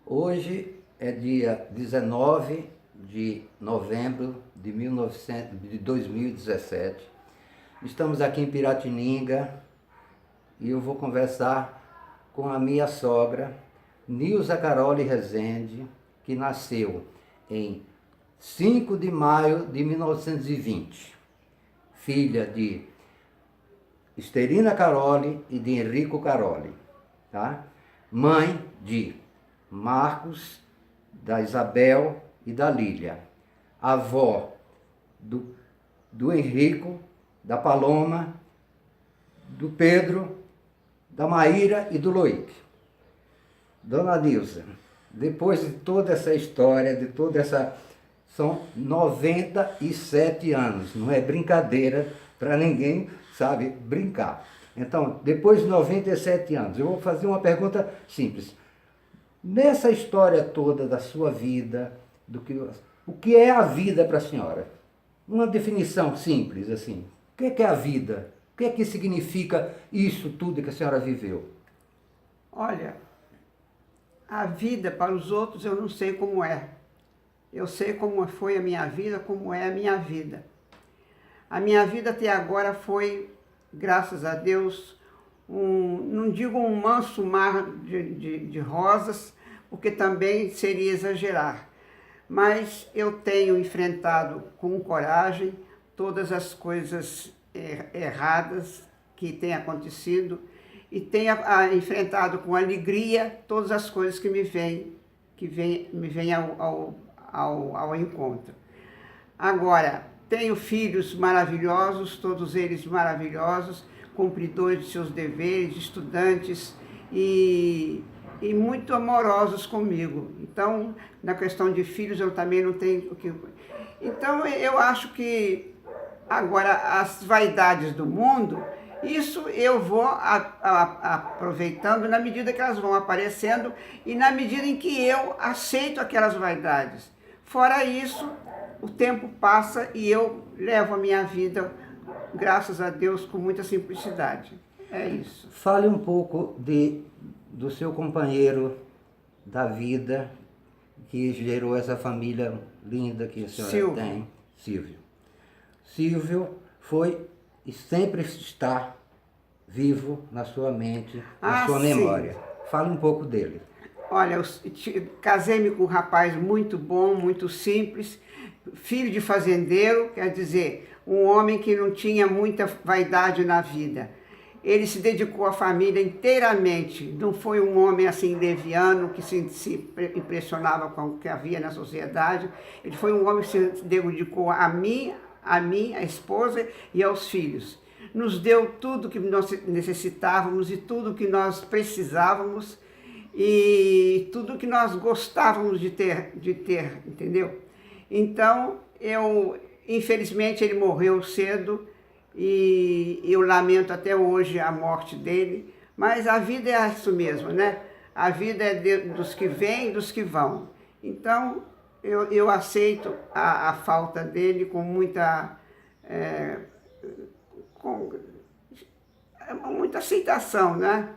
Hoje é dia 19 de novembro de 2017. Estamos aqui em Piratininga e eu vou conversar com a minha sogra, Nilza Carole Rezende, que nasceu em 5 de maio de 1920, filha de Esterina Carole e de Henrico Carole, tá? Mãe de Marcos, da Isabel e da Lília, avó do Henrico, da Paloma, do Pedro, da Maíra e do Loíque. Dona Nilza, depois de toda essa história, de toda essa... São 97 anos, não é brincadeira para ninguém, sabe, brincar. Então, depois de 97 anos, eu vou fazer uma pergunta simples. Nessa história toda da sua vida, o que é a vida para a senhora? Uma definição simples, assim. O que é a vida? O que é que significa isso tudo que a senhora viveu? Olha, a vida para os outros eu não sei como é. Eu sei como foi a minha vida, como é a minha vida. A minha vida até agora foi, graças a Deus, não digo um manso mar de rosas, porque também seria exagerar. Mas eu tenho enfrentado com coragem todas as coisas erradas que têm acontecido e tenho enfrentado com alegria todas as coisas que me vêm ao encontro. Agora, tenho filhos maravilhosos, todos eles maravilhosos, cumpridores de seus deveres, estudantes e muito amorosos comigo. Então, na questão de filhos, eu também não tenho o que... Então, eu acho que agora as vaidades do mundo, isso eu vou aproveitando na medida que elas vão aparecendo e na medida em que eu aceito aquelas vaidades. Fora isso, o tempo passa e eu levo a minha vida, graças a Deus, com muita simplicidade. É isso. Fale um pouco do seu companheiro da vida, que gerou essa família linda que a senhora tem, Silvio. Silvio foi e sempre está vivo na sua mente, na sua memória. Fale um pouco dele. Olha, eu casei-me com um rapaz muito bom, muito simples, filho de fazendeiro, quer dizer, um homem que não tinha muita vaidade na vida. Ele se dedicou à família inteiramente, não foi um homem assim leviano, que se impressionava com o que havia na sociedade. Ele foi um homem que se dedicou a mim, a esposa e aos filhos. Nos deu tudo que nós necessitávamos e tudo que nós precisávamos e tudo que nós gostávamos de ter, entendeu? Então, infelizmente ele morreu cedo e eu lamento até hoje a morte dele, mas a vida é isso mesmo, né? A vida é dos que vêm e dos que vão. Então, eu aceito a falta dele com muita aceitação, né?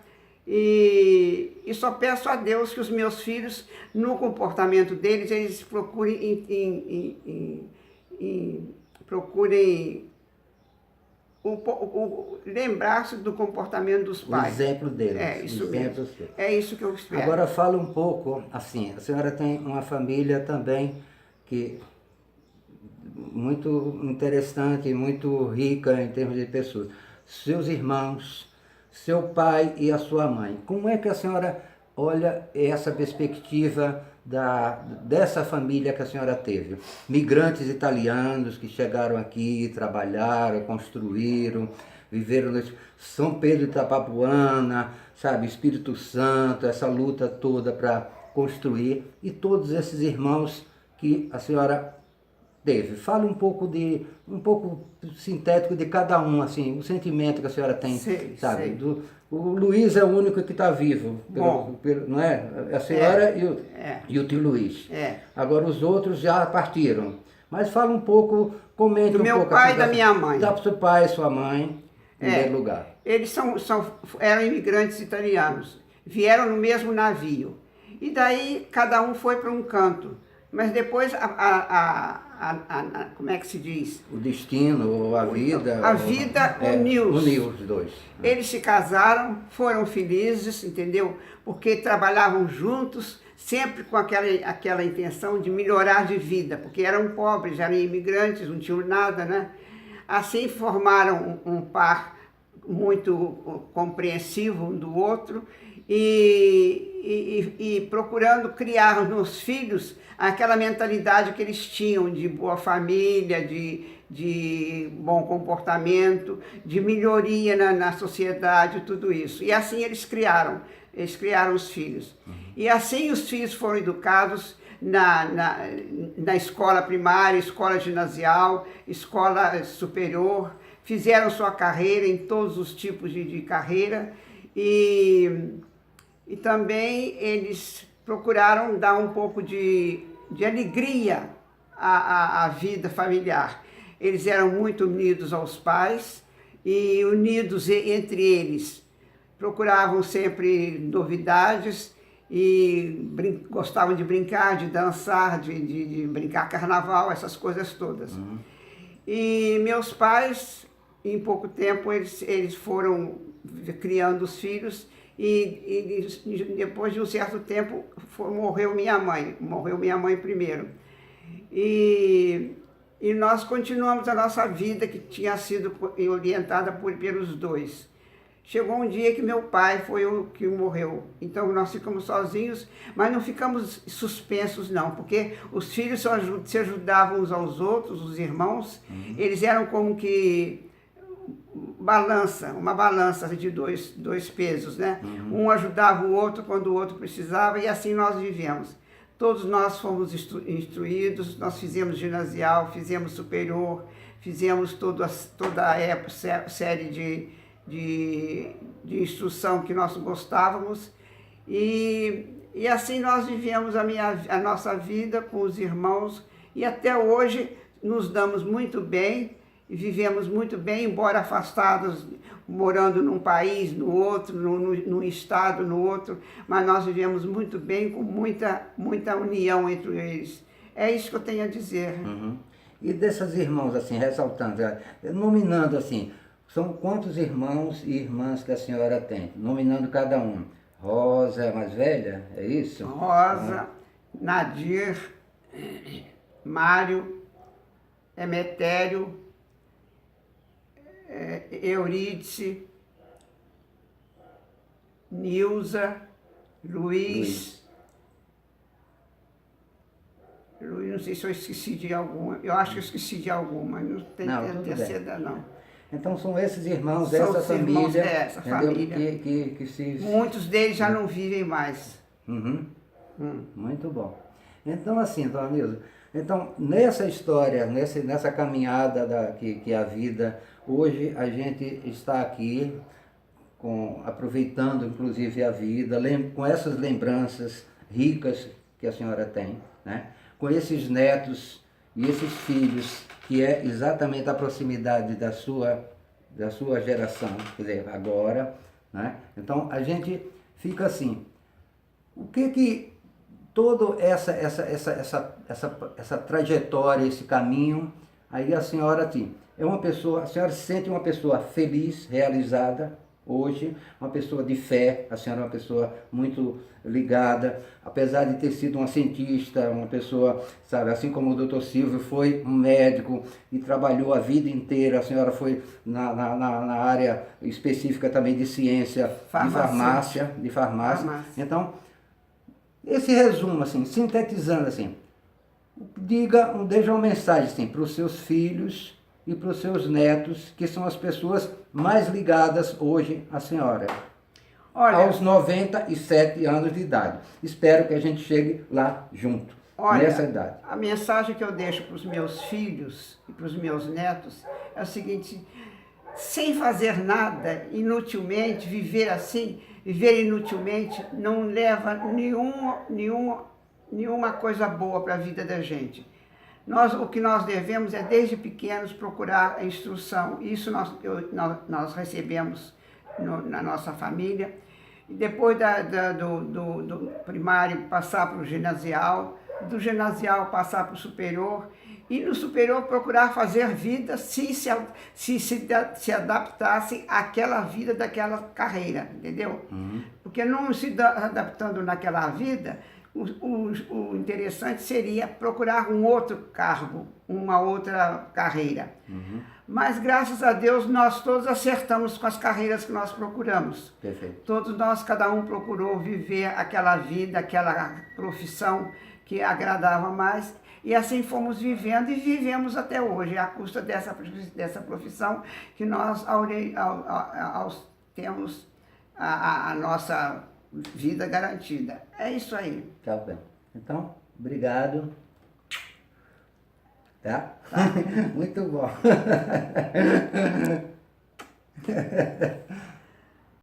E só peço a Deus que os meus filhos, no comportamento deles, eles procurem lembrar-se do comportamento dos pais. O exemplo deles. É isso mesmo. É isso que eu espero. Agora fala um pouco, assim, a senhora tem uma família também que muito interessante, muito rica em termos de pessoas. Seus irmãos, seu pai e a sua mãe. Como é que a senhora olha essa perspectiva dessa família que a senhora teve? Migrantes italianos que chegaram aqui, trabalharam, construíram, viveram no São Pedro de Itapapuana, sabe, Espírito Santo, essa luta toda para construir, e todos esses irmãos que a senhora teve. Fala um pouco sintético de cada um, assim, o sentimento que a senhora tem, sabe? O Luiz é o único que está vivo, não é? A senhora e o tio Luiz. Agora os outros já partiram. Mas fala um pouco, comente um pouco. Do meu pai e da minha mãe. Dá para o seu pai e sua mãe, em primeiro lugar. Eles eram imigrantes italianos, vieram no mesmo navio. E daí cada um foi para um canto. Mas depois, como é que se diz? O destino, ou a vida... A vida uniu os dois. Eles se casaram, foram felizes, entendeu? Porque trabalhavam juntos, sempre com aquela intenção de melhorar de vida, porque eram pobres, eram imigrantes, não tinham nada, né? Assim formaram um par muito compreensivo um do outro e procurando criar nos filhos aquela mentalidade que eles tinham de boa família, de bom comportamento, de melhoria na sociedade, tudo isso. E assim eles criaram os filhos. E assim os filhos foram educados na escola primária, escola ginasial, escola superior, fizeram sua carreira em todos os tipos de carreira e também eles procuraram dar um pouco de alegria à vida familiar. Eles eram muito unidos aos pais e unidos entre eles. Procuravam sempre novidades e gostavam de brincar, de dançar, de brincar carnaval, essas coisas todas. E meus pais, em pouco tempo, eles foram criando os filhos e depois de um certo tempo morreu minha mãe primeiro. E nós continuamos a nossa vida, que tinha sido orientada pelos dois. Chegou um dia que meu pai foi o que morreu, então nós ficamos sozinhos, mas não ficamos suspensos não, porque os filhos se ajudavam uns aos outros, os irmãos, eles eram como que uma balança de dois pesos, né? Um ajudava o outro quando o outro precisava e assim nós vivemos. Todos nós fomos instruídos, nós fizemos ginasial, fizemos superior, fizemos toda a série de instrução que nós gostávamos e assim nós vivemos a nossa vida com os irmãos e até hoje nos damos muito bem e vivemos muito bem, embora afastados, morando num país, no outro, num estado, no outro, mas nós vivemos muito bem, com muita união entre eles. É isso que eu tenho a dizer. E desses irmãos, assim, ressaltando, nominando assim, são quantos irmãos e irmãs que a senhora tem? Nominando cada um. Rosa é a mais velha, é isso? Rosa, Nadir, Mário, Emetério, Eurídice, Nilza, Luiz, não sei se eu esqueci de alguma, eu acho que eu esqueci de alguma, não tem terceira não. Então são esses irmãos dessa família, dessa família. Que se... Muitos deles já não vivem mais. Muito bom. Então assim, dona Nilza, então nessa história, nessa caminhada que é a vida, hoje a gente está aqui aproveitando inclusive a vida, com essas lembranças ricas que a senhora tem, né? Com esses netos e esses filhos, que é exatamente a proximidade da sua geração, quer dizer, agora, né? Então a gente fica assim, o que toda essa trajetória, esse caminho, aí a senhora assim, a senhora se sente uma pessoa feliz, realizada hoje, uma pessoa de fé, a senhora é uma pessoa muito ligada, apesar de ter sido uma cientista, uma pessoa, sabe, assim como o Dr. Silvio foi um médico e trabalhou a vida inteira, a senhora foi na área específica também de ciência, de farmácia. Então, esse resumo, assim, sintetizando assim, deixa uma mensagem assim, para os seus filhos e para os seus netos, que são as pessoas mais ligadas hoje à senhora. Olha, aos 97 anos de idade. Espero que a gente chegue lá junto, nessa idade. A mensagem que eu deixo para os meus filhos e para os meus netos é o seguinte: sem fazer nada inutilmente, viver inutilmente, não leva nenhuma coisa boa para a vida da gente. O que nós devemos é, desde pequenos, procurar a instrução. Isso nós recebemos na nossa família. e depois do primário passar para o ginasial, do ginasial passar para o superior, e no superior procurar fazer vida se adaptasse àquela vida daquela carreira, entendeu? Porque não se adaptando naquela vida, o interessante seria procurar um outro cargo, uma outra carreira. Mas, graças a Deus, nós todos acertamos com as carreiras que nós procuramos. Perfeito. Todos nós, cada um procurou viver aquela vida, aquela profissão que agradava mais. E assim fomos vivendo e vivemos até hoje, à custa dessa profissão que nós temos a nossa vida garantida. É isso aí. Tá bem. Então, obrigado. Tá? Muito bom.